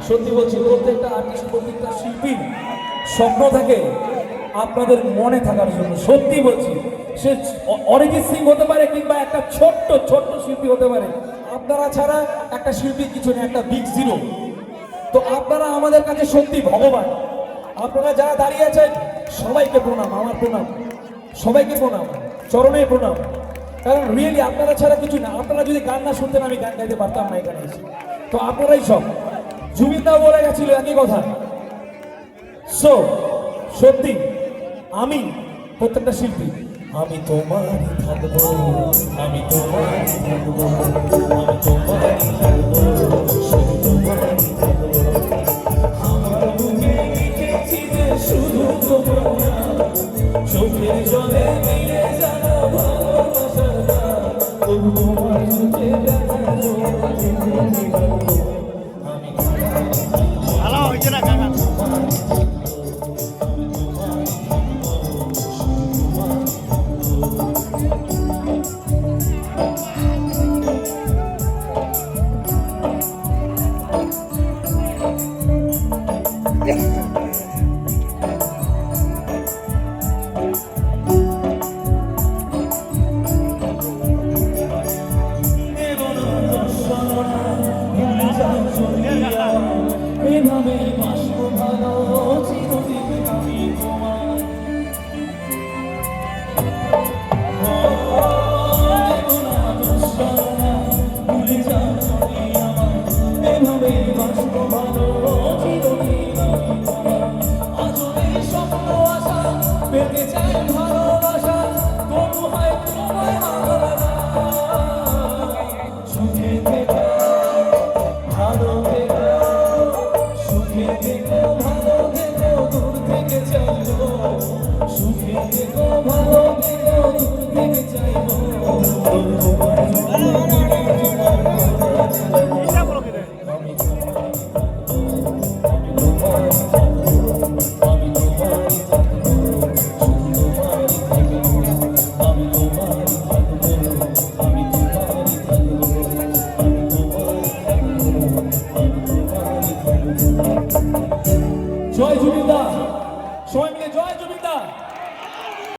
সত্যি বলছি, প্রত্যেকটা আর্টিস্ট, প্রত্যেকটা শিল্পী স্বপ্ন থাকে আপনাদের মনে থাকার জন্য। সত্যি বলছি, সে অরিজিৎ সিং হতে পারে কিংবা একটা ছোট্ট ছোট্ট শিল্পী হতে পারে, আপনারা ছাড়া একটা শিল্পীর কিছু নেই, একটা বিগ জিরো। তো আপনারা আমাদের কাছে সত্যি ভগবান। আপনারা যারা দাঁড়িয়ে আছেন সবাইকে প্রণাম, আমার প্রণাম, সবাইকে প্রণাম, চরণে প্রণাম। কারণ রিয়েলি আপনারা ছাড়া কিছু না। আপনারা যদি গান না শুনতেন আমি গান গাইতে পারতাম না এখানে এসে। তো আপনারাই সব। জুবিনদাও বলে গেছিল একই কথা। সো সত্যি আমি প্রত্যেকটা শিল্পী, আমি তোমারই থাকবো, আমি তোমারই থাকবো, আমি তোমারই থাকবো, শুধু তোমারই থাকবো। আমার বুকে লিখেছি যে শুধু তোমার, চোখের জলে মিলে জানো ভালোবাসার গান। তবু তোমার চোখে দেখা ভালো হয়েছে না কাকা? জয় জুবিনদা, সবাই মিলে জয় জুবিনদা।